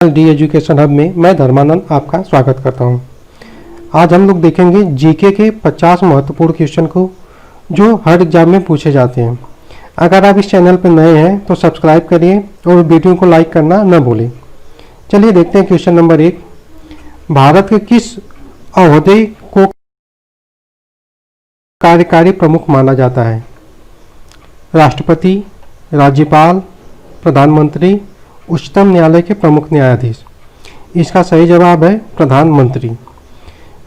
D education hub में मैं धर्मानंद आपका स्वागत करता हूं। आज हम लोग देखेंगे जीके के 50 महत्वपूर्ण क्वेश्चन को जो हर एग्जाम में पूछे जाते हैं। अगर आप इस चैनल पर नए हैं तो सब्सक्राइब करिए और वीडियो को लाइक करना न भूलें। चलिए देखते हैं क्वेश्चन नंबर 1। भारत के किस ओहदे को कार्यकारी प्रमुख माना जाता है? राष्ट्रपति, राज्यपाल, प्रधानमंत्री, उच्चतम न्यायालय के प्रमुख न्यायाधीश। इसका सही जवाब है प्रधानमंत्री।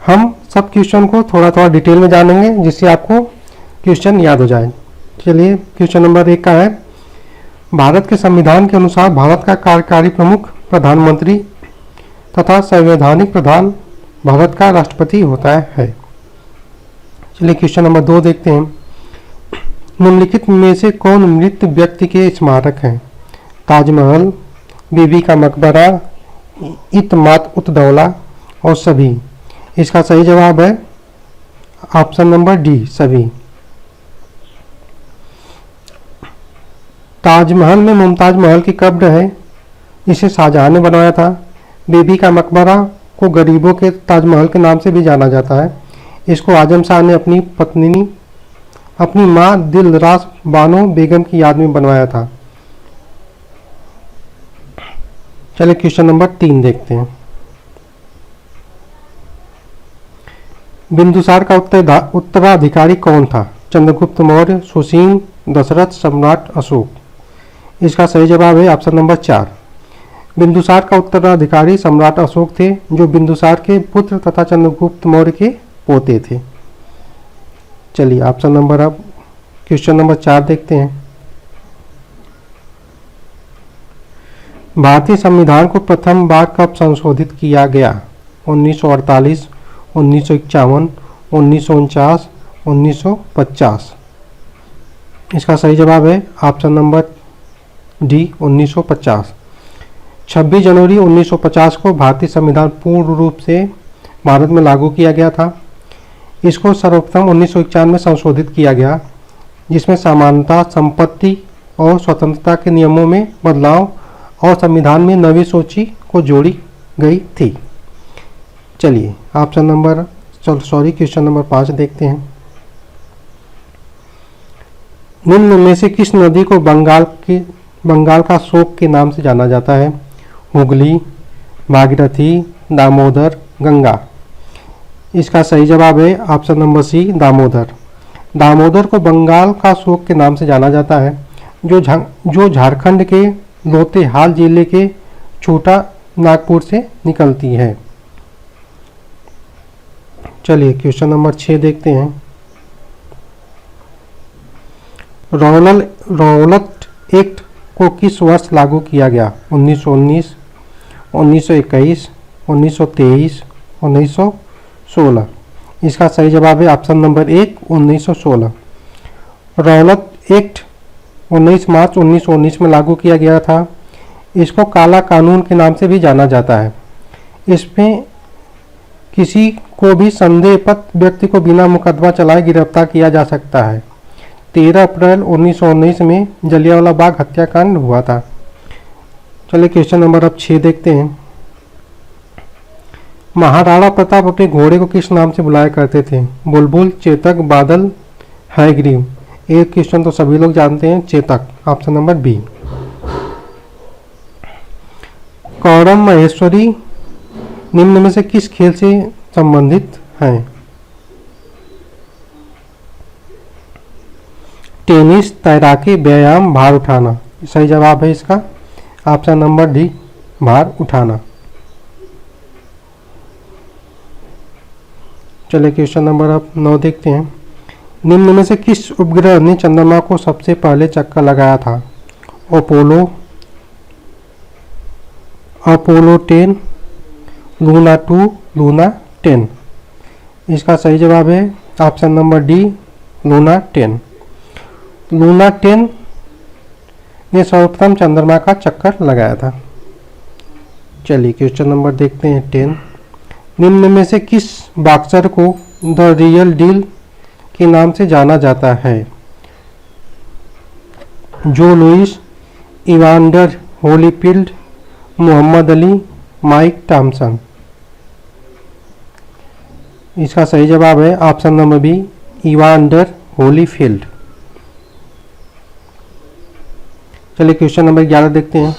हम सब क्वेश्चन को थोड़ा थोड़ा डिटेल में जानेंगे जिससे आपको क्वेश्चन याद हो जाए। चलिए क्वेश्चन नंबर 1 का है, भारत के संविधान के अनुसार भारत का कार्यकारी प्रमुख प्रधानमंत्री तथा संवैधानिक प्रधान भारत का राष्ट्रपति होता है। चलिए क्वेश्चन नंबर 2 देखते हैं। निम्नलिखित में से कौन मृत व्यक्ति के स्मारक हैं? ताजमहल, बीबी का मकबरा, इत्मात उत दौला और सभी। इसका सही जवाब है ऑप्शन नंबर डी, सभी। ताजमहल में मुमताज महल की कब्र है, इसे शाहजहां ने बनवाया था। बीबी का मकबरा को गरीबों के ताजमहल के नाम से भी जाना जाता है। इसको आजम शाह ने अपनी माँ दिलरास बानो बेगम की याद में बनवाया था। चलिए क्वेश्चन नंबर 3 देखते हैं। बिंदुसार का उत्तराधिकारी कौन था? चंद्रगुप्त मौर्य, सुसीम, दशरथ, सम्राट अशोक। इसका सही जवाब है ऑप्शन नंबर 4। बिंदुसार का उत्तराधिकारी सम्राट अशोक थे, जो बिंदुसार के पुत्र तथा चंद्रगुप्त मौर्य के पोते थे। चलिए अब क्वेश्चन नंबर 4 देखते हैं। भारतीय संविधान को प्रथम बार कब संशोधित किया गया? 1948, 1951, 1949, 1950। इसका सही जवाब है ऑप्शन नंबर डी, 1950। 26 जनवरी 1950 को भारतीय संविधान पूर्ण रूप से भारत में लागू किया गया था। इसको सर्वप्रथम 1951 में संशोधित किया गया, जिसमें समानता, संपत्ति और स्वतंत्रता के नियमों में बदलाव और संविधान में नवी सूची को जोड़ी गई थी। चलिए क्वेश्चन नंबर 5 देखते हैं। निम्न में से किस नदी को बंगाल का शोक के नाम से जाना जाता है? हुगली, भागीरथी, दामोदर, गंगा। इसका सही जवाब है option number C, Damodar. Damodar को बंगाल का शोक के नाम से जाना जाता है, जो झारखंड के लोतेहाल जिले के छोटा नागपुर से निकलती है। चलिए क्वेश्चन नंबर 6 देखते हैं। रौलट एक्ट को किस वर्ष लागू किया गया? 1919, 1921, 1923, 1916। इसका सही जवाब है ऑप्शन नंबर 1, 1916। रौलट एक्ट 19 मार्च 1919 में लागू किया गया था। इसको काला कानून के नाम से भी जाना जाता है। इसमें किसी को भी संदेहपद व्यक्ति को बिना मुकदमा चलाए गिरफ्तार किया जा सकता है। 13 अप्रैल 1919 में जलियांवाला बाग हत्याकांड हुआ था। चलिए क्वेश्चन नंबर 6 देखते हैं। महाराणा प्रताप अपने घोड़े को किस नाम से बुलाया करते थे? बुलबुल, चेतक, बादल, हयग्रीव। एक क्वेश्चन तो सभी लोग जानते हैं, चेतक। Option number B. कौरम महेश्वरी निम्न में से किस खेल से संबंधित हैं? टेनिस, तैराकी, व्यायाम, भार उठाना। सही जवाब है इसका ऑप्शन नंबर डी, भार उठाना। चलिए क्वेश्चन नंबर 9 देखते हैं। निम्न में से किस उपग्रह ने चंद्रमा को सबसे पहले चक्कर लगाया था? Apollo 10, Luna 2, Luna 10। इसका सही जवाब है option number D, Luna 10। Luna 10 ने सर्वप्रथम चंद्रमा का चक्कर लगाया था। चलिए क्वेश्चन नंबर देखते हैं 10। निम्न में से किस बॉक्सर को द रियल डील के नाम से जाना जाता है? Joe Louis, Evander Holyfield, Muhammad Ali, Mike Thomson. इसका सही जवाब है option number B, Evander Holyfield. चलिए क्वेश्चन नंबर 11 देखते हैं।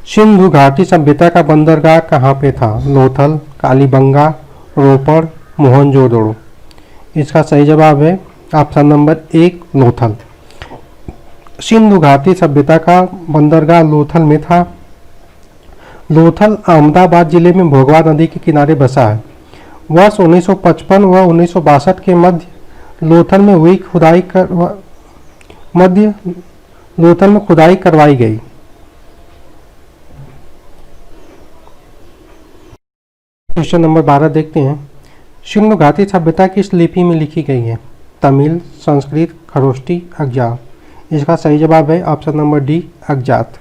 सिंधु घाटी सभ्यता का बंदरगाह कहाँ पे था? लोथल, कालीबंगा, रोपड़, मोहनजोदड़ो। इसका सही जवाब है ऑप्शन नंबर 1, लोथल। सिंधु घाटी सभ्यता का बंदरगाह लोथल में था। लोथल अहमदाबाद जिले में भोगवा नदी के किनारे बसा है। वर्ष 1955 व 1962 के लोथल में खुदाई करवाई गई। क्वेश्चन नंबर 12 देखते हैं। सिंधु घाटी सभ्यता किस लिपि में लिखी गई है? तमिल, संस्कृत, खरोष्टी, अज्ञात। इसका सही जवाब है ऑप्शन नंबर डी, अज्ञात।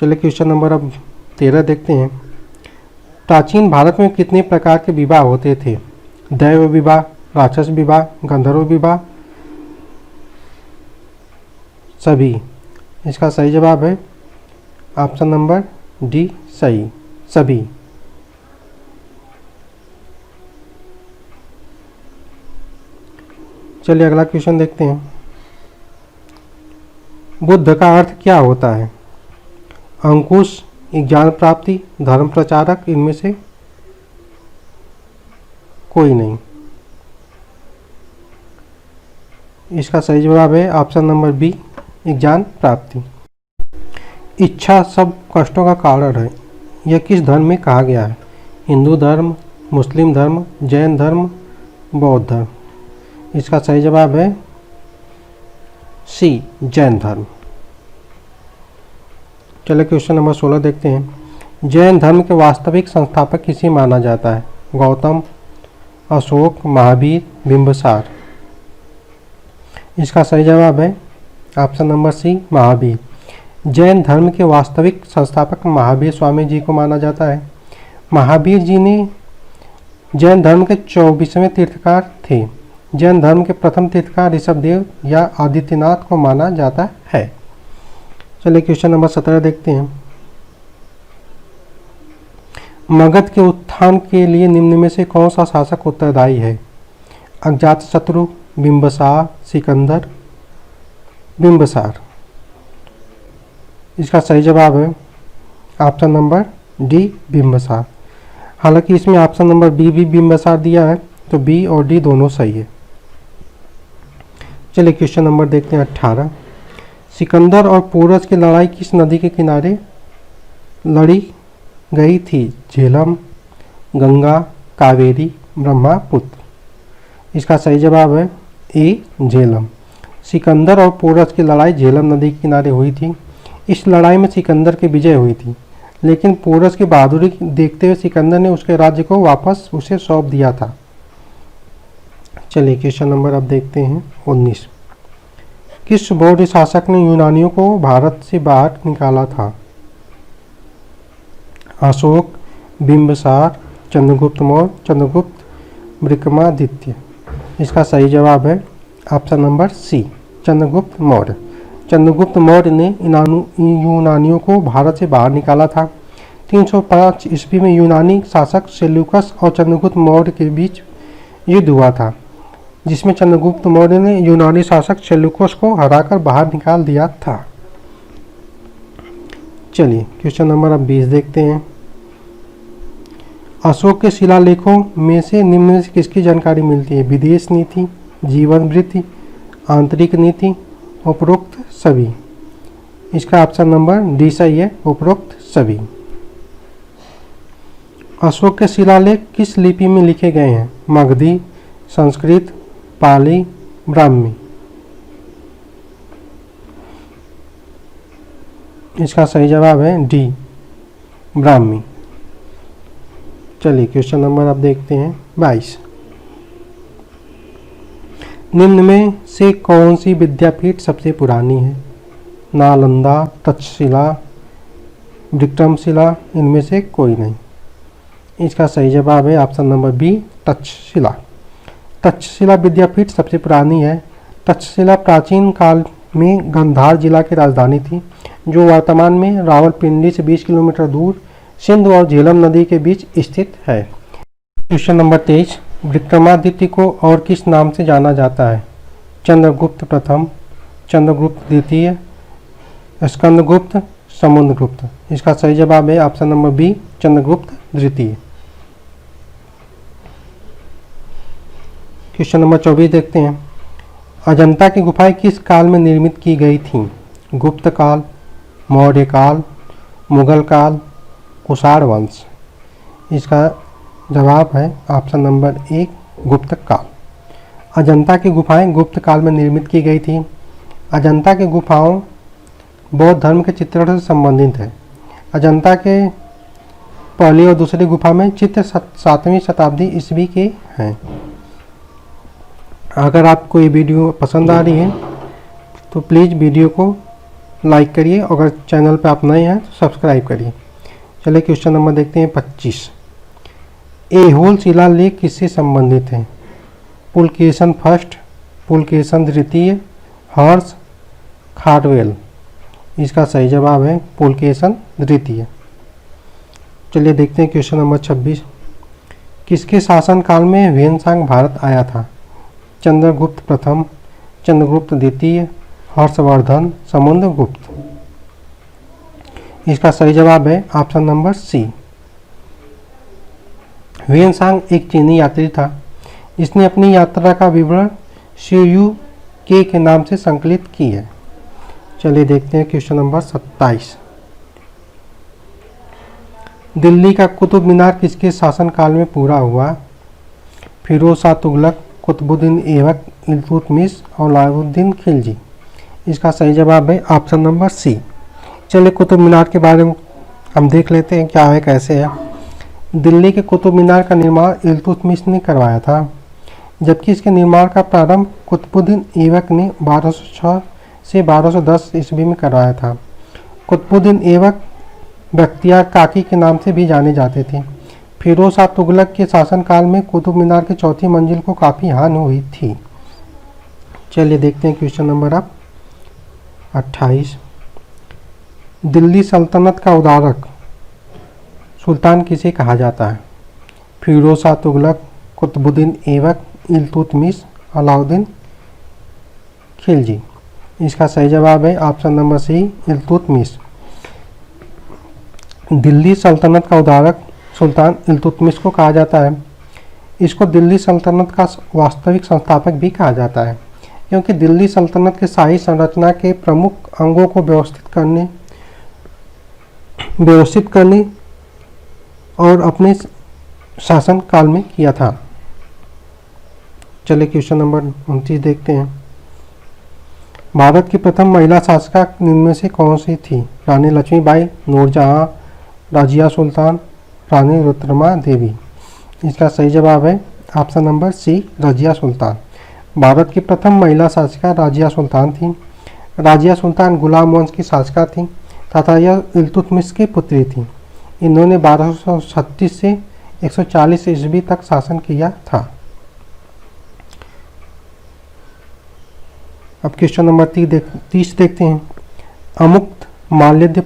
चलिए क्वेश्चन नंबर अब 13 देखते हैं। प्राचीन भारत में कितने प्रकार के विवाह होते थे? दैव विवाह, राक्षस विवाह, गंधर्व विवाह, सभी। इसका सही जवाब है ऑप्शन नंबर डी, सही, सभी। चलिए अगला क्वेश्चन देखते हैं। बुद्ध का अर्थ क्या होता है? अंकुश, ज्ञान प्राप्ति, धर्म प्रचारक, इनमें से कोई नहीं। इसका सही जवाब है ऑप्शन नंबर बी, ज्ञान प्राप्ति। इच्छा सब कष्टों का कारण है, यह किस धर्म में कहा गया है? हिंदू धर्म, मुस्लिम धर्म, जैन धर्म, बौद्ध धर्म। इसका सही जवाब है सी, जैन धर्म। चलिए क्वेश्चन नंबर 16 देखते हैं। जैन धर्म के वास्तविक संस्थापक किसे माना जाता है? गौतम, अशोक, महावीर, बिंबिसार। इसका सही जवाब है option number C, Mahavir. Jain धर्म के वास्तविक संस्थापक महावीर स्वामी जी को माना जाता है। महावीर जी ने जैन धर्म के 24वें तीर्थकार थे। जैन धर्म के प्रथम तीर्थकार ऋषभदेव या आदित्यनाथ को माना जाता है। चलिए क्वेश्चन नंबर 17 देखते हैं। मगध के उत्थान के लिए निम्न में से कौन सा शासक उत्तरदायी है? अजातशत्रु, बिंबिसार, सिकंदर, बिंबिसार। इसका सही जवाब है ऑप्शन नंबर डी, बिंबिसार। हालांकि इसमें ऑप्शन नंबर बी भी बिंबिसार दिया है, तो बी और डी दोनों सही है। चलिए क्वेश्चन नंबर देखते हैं 18। सिकंदर और पोरस की लड़ाई किस नदी के किनारे लड़ी गई थी? झेलम, गंगा, कावेरी, ब्रह्मपुत्र। इसका सही जवाब है ए, झेलम। सिकंदर और पोरस की लड़ाई झेलम नदी के किनारे हुई थी। इस लड़ाई में सिकंदर की विजय हुई थी, लेकिन पोरस की बहादुरी देखते हुए सिकंदर ने उसके राज्य को वापस उसे सौंप दिया था। चलिए क्वेश्चन नंबर अब देखते हैं 19। किस बौद्ध शासक ने यूनानियों को भारत से बाहर निकाला था? अशोक, बिंबिसार, चंद्रगुप्त मौर्य, चंद्रगुप्त विक्रमादित्य। इसका सही जवाब है option number C, Chandragupta Maurya. Chandragupta Maurya ने यूनानियों को भारत से बाहर निकाला था। 305 ईस्वी में यूनानी शासक सेल्यूकस और चंद्रगुप्त मौर्य के बीच युद्ध हुआ था, जिसमें चंद्रगुप्त मौर्य ने यूनानी शासक सेल्यूकस को हराकर बाहर निकाल दिया था। चलिए क्वेश्चन नंबर अब 20 देखते हैं। अशोक के शिलालेखों में से निम्न में से किसकी जानकारी मिलती है? विदेश नीति, जीवन वृत्ति, आंतरिक नीति, उपरोक्त सभी। इसका ऑप्शन नंबर डी सही है, उपरोक्त सभी। अशोक के शिलालेख किस लिपि में लिखे गए हैं? मगधी, संस्कृत, पाली, ब्राह्मी। इसका सही जवाब है डी, ब्राह्मी। चलिए क्वेश्चन नंबर अब देखते हैं 22। निम्न में से कौन सी विद्यापीठ सबसे पुरानी है? नालंदा, तक्षशिला, विक्रमशिला, इनमें से कोई नहीं। इसका सही जवाब है option number B, Takshashila. Takshashila विद्यापीठ सबसे पुरानी है। तक्षशिला प्राचीन काल में गांधार जिला की राजधानी थी, जो वर्तमान में रावलपिंडी से 20 किलोमीटर दूर सिंधु और झेलम नदी के बीच स्थित है। क्वेश्चन नंबर 23, विक्रमादित्य को और किस नाम से जाना जाता है? चंद्रगुप्त प्रथम, चंद्रगुप्त द्वितीय, स्कंदगुप्त, समुद्रगुप्त। इसका सही जवाब है ऑप्शन नंबर बी, चंद्रगुप्त द्वितीय। क्वेश्चन नंबर 24 देखते हैं। अजंता की गुफाएं किस काल में निर्मित की गई थीं? गुप्त काल, मौर्य काल, मुगल काल, कुषाण वंश। इसका जवाब है ऑप्शन नंबर एक, गुप्त काल। अजंता की गुफाएं गुप्त काल में निर्मित की गई थी। अजंता की गुफाओं बौद्ध धर्म के चित्रण से संबंधित है। अजंता के पहली और दूसरी गुफा में चित्र 7वीं शताब्दी ईस्वी के हैं। अगर आपको ये वीडियो पसंद आ रही है तो प्लीज़ वीडियो को लाइक करिए, अगर चैनल पर आप नए हैं तो सब्सक्राइब करिए। चलिए क्वेश्चन नंबर देखते हैं 25। ऐहोल शिलालेख किससे संबंधित है? पुलकेशन फर्स्ट, पुलकेशन द्वितीय, हर्ष, खारवेल। इसका सही जवाब है पुलकेशन द्वितीय। चलिए देखते हैं क्वेश्चन नंबर 26। किसके शासनकाल में ह्वेनसांग भारत आया था? चंद्रगुप्त प्रथम, चंद्रगुप्त द्वितीय, हर्षवर्धन, समुद्रगुप्त। इसका सही जवाब है ऑप्शन नंबर सी। ह्वेनसांग एक चीनी यात्री था। इसने अपनी यात्रा का विवरण शियू के नाम से संकलित की है। चलिए देखते हैं क्वेश्चन नंबर 27। दिल्ली का कुतुब मीनार किसके शासनकाल में पूरा हुआ? फिरोज शाह तुगलक, कुतुबुद्दीन ऐबक, इल्तुतमिश और अलाउद्दीन खिलजी। इसका सही जवाब है ऑप्शन नंबर सी। चलिए कुतुब मीनार के बारे में हम देख लेते हैं क्या है कैसे है। दिल्ली के कुतुब मीनार का निर्माण इल्तुतमिश ने करवाया था, जबकि इसके निर्माण का प्रारंभ कुतुबुद्दीन ऐबक ने 1206 से 1210 ईस्वी में करवाया था। कुतुबुद्दीन ऐबक बख्तियार काकी के नाम से भी जाने जाते थे। फिरोज शाह तुगलक के शासनकाल में कुतुब मीनार की चौथी मंजिल को काफ़ी हानि हुई थी। चलिए देखते हैं क्वेश्चन नंबर अब 28। दिल्ली सल्तनत का उदारक सुल्तान किसे कहा जाता है? फिरोज शाह तुगलक, कुतुबुद्दीन ऐबक, इल्तुतमिश, अलाउद्दीन खिलजी। इसका सही जवाब है option number C, Iltutmish. Delhi सल्तनत का उदारक सुल्तान इल्तुतमिश को कहा जाता है। इसको दिल्ली सल्तनत का वास्तविक संस्थापक भी कहा जाता है, क्योंकि दिल्ली सल्तनत के शाही संरचना के प्रमुख अंगों को व्यवस्थित करने और अपने शासन काल में किया था। चलिए क्वेश्चन नंबर 29 देखते हैं। भारत की प्रथम महिला शासिका इनमें से कौन सी थी? रानी लक्ष्मीबाई, नूरजहां, रजिया सुल्तान, रानी रुद्रमा देवी। इसका सही जवाब है ऑप्शन नंबर सी, रजिया सुल्तान। भारत की प्रथम महिला शासिका रजिया सुल्तान थी। रजिया सुल्तान गुलाम वंश की शासिका थी तथा यह इल्तुतमिश की पुत्री थी। इन्होंने 1236 से 140 ईस्वी तक शासन किया था। अब क्वेश्चन नंबर 30 देखते हैं। अमुक्त माल्यद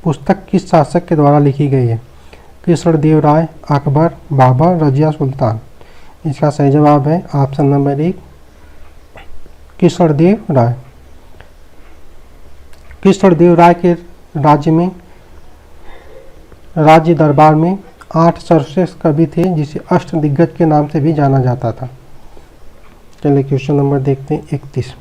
पुस्तक किस शासक के द्वारा लिखी गई है? कृष्णदेव राय, अकबर, बाबर, रजिया सुल्तान। इसका सही जवाब है ऑप्शन नंबर 1, कृष्णदेव राय। कृष्णदेव राय के राज्य दरबार में 8 सर्वश्रेष्ठ कवि थे, जिसे अष्टदिग्गज के नाम से भी जाना जाता था। चलिए क्वेश्चन नंबर देखते हैं 31।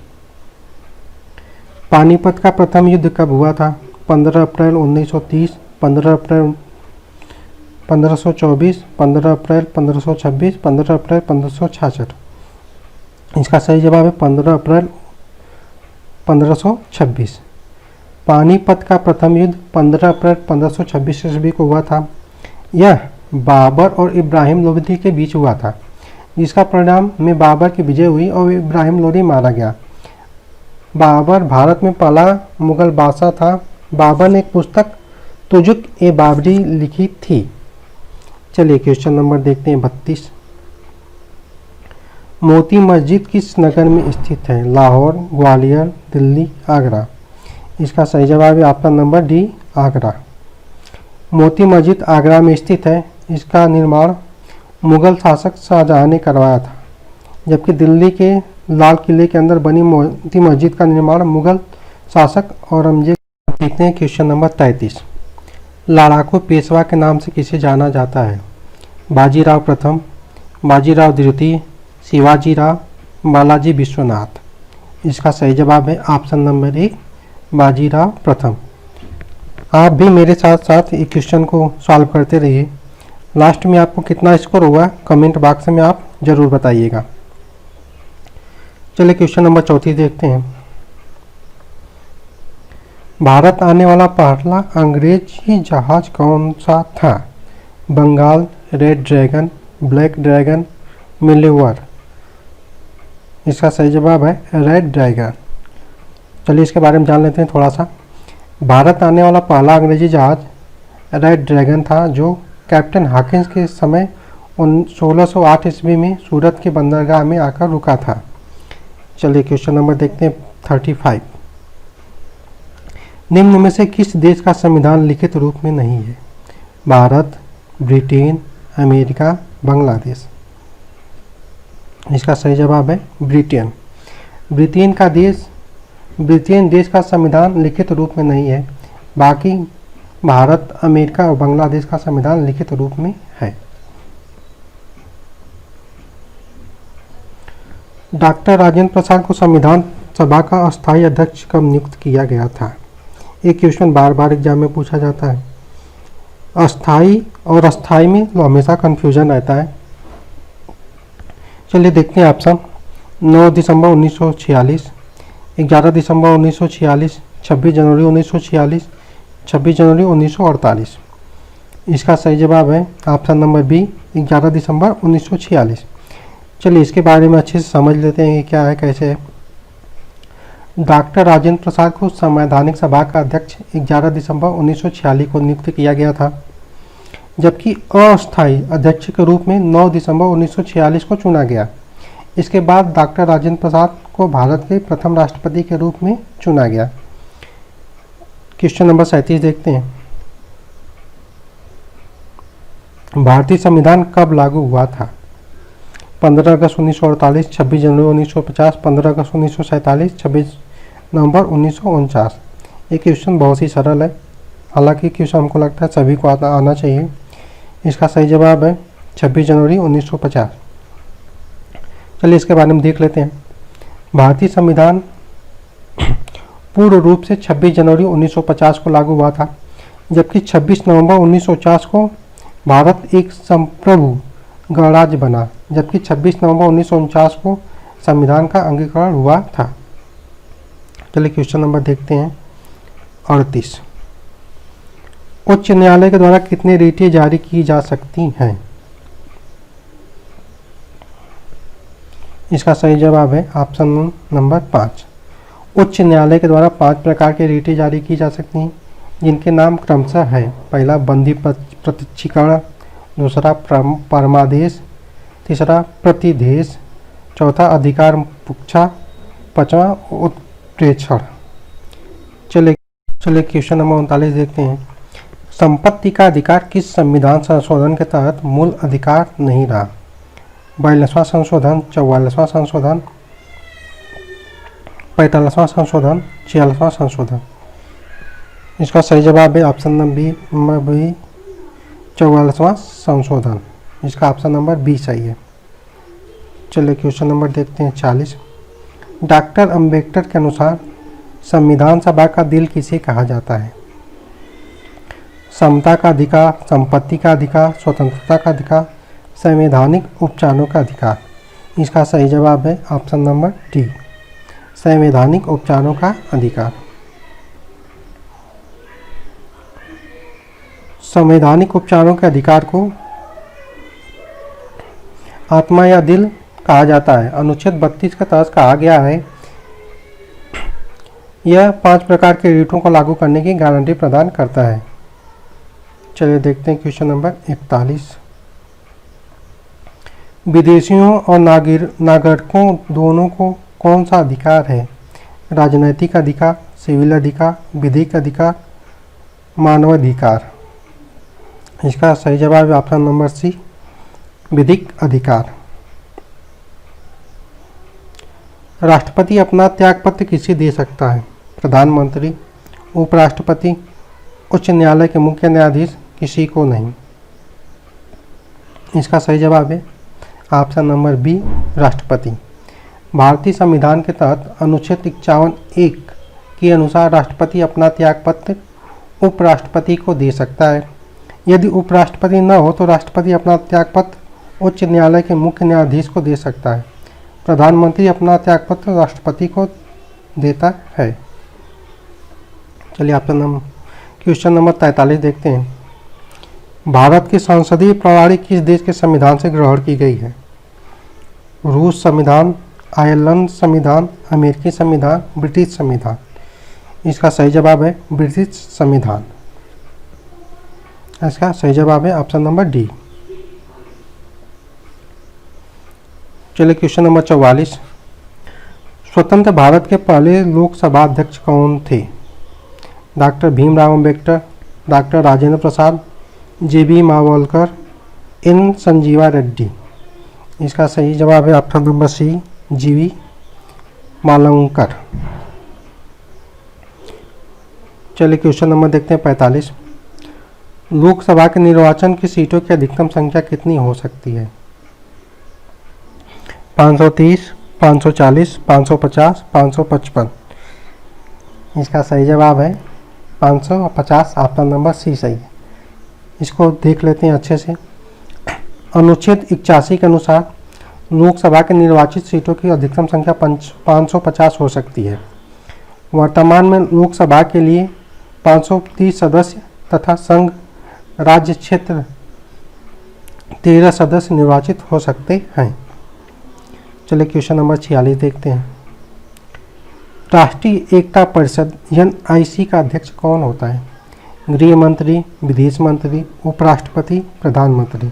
पानीपत का प्रथम युद्ध कब हुआ था? 15 अप्रैल 1930, 15 अप्रैल 1524, 15 अप्रैल 1526, 15 अप्रैल 1566। इसका सही जवाब है 15 अप्रैल 1526। पानीपत का प्रथम युद्ध 15 अप्रैल 1526 ईस्वी को हुआ था। यह बाबर और इब्राहिम लोदी के बीच हुआ था, जिसका परिणाम में बाबर की विजय हुई और इब्राहिम लोदी मारा गया। बाबर भारत में पहला मुगल बादशाह था। बाबर ने एक पुस्तक तुजुक ए बाबरी लिखी थी। चलिए क्वेश्चन नंबर देखते हैं 32। मोती मस्जिद किस नगर में स्थित है? लाहौर, ग्वालियर, दिल्ली, आगरा। इसका सही जवाब है option number D, Agra. Moti Masjid Agra में स्थित है। इसका निर्माण मुगल शासक शाहजहां ने करवाया था, जबकि दिल्ली के लाल किले के अंदर बनी मोती मस्जिद का निर्माण मुगल शासक औरंगजेब। देखते हैं क्वेश्चन नंबर 33। लड़ाकू पेशवा के नाम से किसे जाना जाता है? बाजीराव प्रथम, बाजीराव द्वितीय, शिवाजीराव, बालाजी विश्वनाथ। इसका सही जवाब है ऑप्शन नंबर 1, बाजीराव प्रथम। आप भी मेरे साथ साथ इस क्वेश्चन को सॉल्व करते रहिए। लास्ट में आपको कितना स्कोर हुआ कमेंट बॉक्स में आप जरूर बताइएगा। चलिए क्वेश्चन नंबर 34 देखते हैं। भारत आने वाला पहला अंग्रेजी जहाज कौन सा था? Bengal, red dragon, black dragon, मिलेवर। इसका सही जवाब है रेड ड्रैगन। चलिए इसके बारे में जान लेते हैं थोड़ा सा। भारत आने वाला पहला अंग्रेजी जहाज रेड ड्रैगन था, जो कैप्टन हॉकिंस के समय 1608 ईस्वी में सूरत के बंदरगाह में आकर रुका था। चलिए क्वेश्चन नंबर देखते हैं 35। निम्न में से किस देश का संविधान लिखित रूप में नहीं है? Bharat, Britain, America, Bangladesh. इसका सही जवाब है ब्रिटेन। ब्रिटेन देश का संविधान लिखित रूप में नहीं है। बाकी भारत, अमेरिका और बांग्लादेश का संविधान लिखित रूप में है। डॉक्टर राजेंद्र प्रसाद को संविधान सभा का अस्थायी अध्यक्ष कब नियुक्त किया गया था? एक क्वेश्चन बार बार एग्जाम में पूछा जाता है। अस्थाई और अस्थाई में तो हमेशा कन्फ्यूजन रहता है। चलिए देखते हैं ऑप्शन। 9 दिसंबर 1946, 11 दिसंबर 1946, 26 जनवरी 1946, 26 जनवरी 1948। इसका सही जवाब है ऑप्शन नंबर बी, 11 दिसंबर 1946। चलिए इसके बारे में अच्छे से समझ लेते हैं कि क्या है, कैसे है। डॉक्टर राजेंद्र प्रसाद को संवैधानिक सभा का अध्यक्ष 11 दिसंबर 1946 को नियुक्त किया गया था, जबकि अस्थायी अध्यक्ष के रूप में 9 दिसंबर 1946 को चुना गया। इसके बाद डॉक्टर राजेंद्र प्रसाद को भारत के प्रथम राष्ट्रपति के रूप में चुना गया। क्वेश्चन नंबर 37 देखते हैं। भारतीय संविधान कब लागू हुआ था? 15 अगस्त 1948, 26 जनवरी 1950, 15 अगस्त 1947, 26 नवंबर 1949। ये क्वेश्चन बहुत ही सरल है, हालांकि क्वेश्चन हमको लगता है सभी को आना चाहिए। इसका सही जवाब है 26 जनवरी 1950। चलिए इसके बारे में देख लेते हैं। भारतीय संविधान पूर्ण रूप से 26 जनवरी 1950 को लागू हुआ था, जबकि 26 नवंबर 1949 को भारत एक संप्रभु गणराज्य बना, जबकि 26 नवंबर 1949 को संविधान का अंगीकरण हुआ था। चलिए क्वेश्चन नंबर देखते हैं 38। उच्च न्यायालय के द्वारा कितनी रिटें जारी की जा सकती हैं? इसका सही जवाब है ऑप्शन नंबर 5। उच्च न्यायालय के द्वारा 5 प्रकार के रिटें जारी की जा सकती हैं, जिनके नाम क्रमशः है। पहला बंदी प्रत्यक्षीकरण, दूसरा परमादेश, तीसरा प्रतिदेश, चौथा अधिकार पुच्छा, पांचवा उत्प्रेक्षण। चलिए क्वेश्चन नंबर 39 देखते हैं। संपत्ति का अधिकार किस संविधान संशोधन के तहत मूल अधिकार नहीं रहा? 42वां संशोधन, 44वां संशोधन, 45वां संशोधन, 46वां संशोधन। इसका सही जवाब है ऑप्शन नंबर बी, 44वां संशोधन। इसका ऑप्शन नंबर बी सही है। चलिए क्वेश्चन नंबर देखते हैं 40। डॉक्टर अंबेडकर के अनुसार संविधान सभा का दिल किसे कहा जाता है? समता का अधिकार, संपत्ति का अधिकार, स्वतंत्रता का अधिकार, संवैधानिक उपचारों का अधिकार। इसका सही जवाब है ऑप्शन नंबर डी, संवैधानिक उपचारों का अधिकार। संवैधानिक उपचारों के अधिकार को आत्मा या दिल कहा जाता है। अनुच्छेद 32 के तहत कहा गया है, यह 5 प्रकार के रिटों को लागू करने की गारंटी प्रदान करता है। चलिए देखते हैं क्वेश्चन नंबर 41। विदेशियों और नागरिकों दोनों को कौन सा अधिकार है? राजनैतिक अधिकार, सिविल अधिकार, विधिक अधिकार, मानवाधिकार। इसका सही जवाब है ऑप्शन नंबर सी, विधिक अधिकार। राष्ट्रपति अपना त्यागपत्र किसे दे सकता है? प्रधानमंत्री, उपराष्ट्रपति, उच्च न्यायालय के मुख्य न्यायाधीश, किसी को नहीं। इसका सही जवाब है ऑप्शन नंबर बी, राष्ट्रपति। भारतीय संविधान के तहत अनुच्छेद 51(1) के अनुसार राष्ट्रपति अपना त्यागपत्र उपराष्ट्रपति को दे सकता है। यदि उपराष्ट्रपति न हो तो राष्ट्रपति अपना त्यागपत्र उच्च न्यायालय के मुख्य न्यायाधीश को दे सकता है। प्रधानमंत्री अपना त्यागपत्र राष्ट्रपति को देता है। चलिए क्वेश्चन नंबर 43 देखते हैं। भारत की संसदीय प्रणाली किस देश के संविधान से ग्रहण की गई है? रूस संविधान, आयरलैंड संविधान, अमेरिकी संविधान, ब्रिटिश संविधान। इसका सही जवाब है ब्रिटिश संविधान। इसका सही जवाब है ऑप्शन नंबर डी। चलिए क्वेश्चन नंबर 44। स्वतंत्र भारत के पहले लोकसभा अध्यक्ष कौन थे? Doctor Bhimrao Ambedkar, doctor Rajendra Prasad, JB Mavalkar, N Sanjeeva Reddy. इसका सही जवाब है ऑप्शन नंबर सी, GV मावलकर। चलिए क्वेश्चन नंबर देखते हैं 45। लोकसभा के निर्वाचन की सीटों की अधिकतम संख्या कितनी हो सकती है? 530, 540, 550, 555। इसका सही जवाब है 550, ऑप्शन नंबर सी सही है। इसको देख लेते हैं अच्छे से। अनुच्छेद 81 के अनुसार लोकसभा के निर्वाचित सीटों की अधिकतम संख्या 550 हो सकती है। वर्तमान में लोकसभा के लिए 530 सदस्य तथा संघ राज्य क्षेत्र 13 सदस्य निर्वाचित हो सकते हैं। चलिए क्वेश्चन नंबर 46 देखते हैं। राष्ट्रीय एकता परिषद NIC का अध्यक्ष कौन होता है? गृह मंत्री, विदेश मंत्री, उपराष्ट्रपति, प्रधानमंत्री।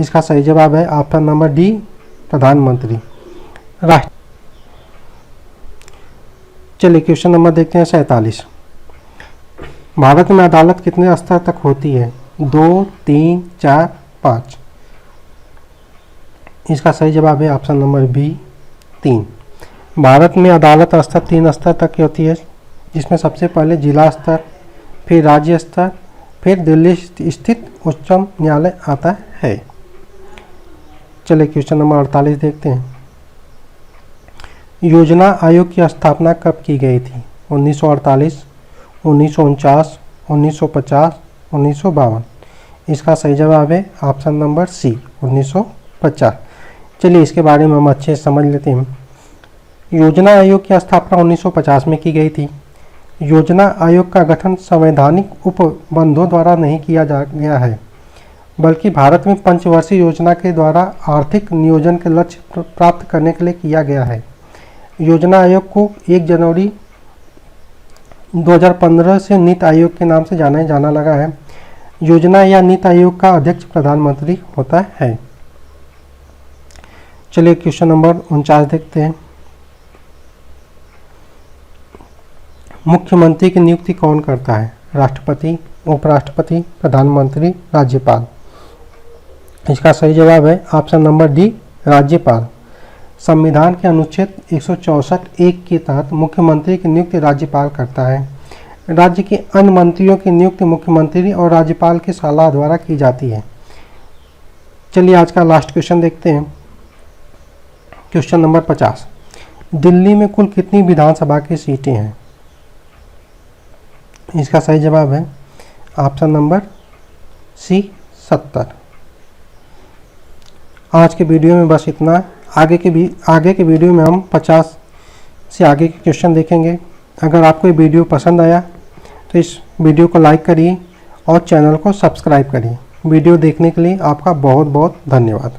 इसका सही जवाब है ऑप्शन नंबर डी, प्रधानमंत्री। चलिए क्वेश्चन नंबर देखते हैं 47। भारत में अदालत कितने स्तर तक होती है? 2, 3, 4, 5। इसका सही जवाब है ऑप्शन नंबर बी, 3। भारत में अदालत स्तर 3 स्तर तक की होती है, जिसमें सबसे पहले जिला स्तर, फिर राज्य स्तर, फिर दिल्ली स्थित उच्चतम न्यायालय आता है। चलिए क्वेश्चन नंबर 48 देखते हैं। योजना आयोग की स्थापना कब की गई थी? 1948, 1949, 1950, 1952। इसका सही जवाब है ऑप्शन नंबर सी, 1950। चलिए इसके बारे में हम अच्छे से समझ लेते हैं। योजना आयोग की स्थापना 1950 में की गई थी। योजना आयोग का गठन संवैधानिक उपबंधों द्वारा नहीं किया गया है, बल्कि भारत में पंचवर्षीय योजना के द्वारा आर्थिक नियोजन के लक्ष्य प्राप्त करने के लिए किया गया है। योजना आयोग को 1 जनवरी 2015 से नीति आयोग के नाम से जाना लगा है। योजना या नीति आयोग का अध्यक्ष प्रधानमंत्री होता है। चलिए क्वेश्चन नंबर 49 देखते हैं। मुख्यमंत्री की नियुक्ति कौन करता है? राष्ट्रपति, उपराष्ट्रपति, प्रधानमंत्री, राज्यपाल। इसका सही जवाब है ऑप्शन नंबर डी, राज्यपाल। संविधान के अनुच्छेद 164(1) के तहत मुख्यमंत्री की नियुक्ति राज्यपाल करता है। राज्य के अन्य मंत्रियों की नियुक्ति मुख्यमंत्री और राज्यपाल की सलाह द्वारा की जाती है। चलिए आज का लास्ट क्वेश्चन देखते हैं। Question number 50। दिल्ली में कुल कितनी विधानसभा की सीटें हैं? इसका सही जवाब है ऑप्शन नंबर सी, 70। आज के वीडियो में बस इतना। आगे के वीडियो में हम 50 से आगे के क्वेश्चन देखेंगे। अगर आपको ये वीडियो पसंद आया तो इस वीडियो को लाइक करिए और चैनल को सब्सक्राइब करिए। वीडियो देखने के लिए आपका बहुत बहुत धन्यवाद।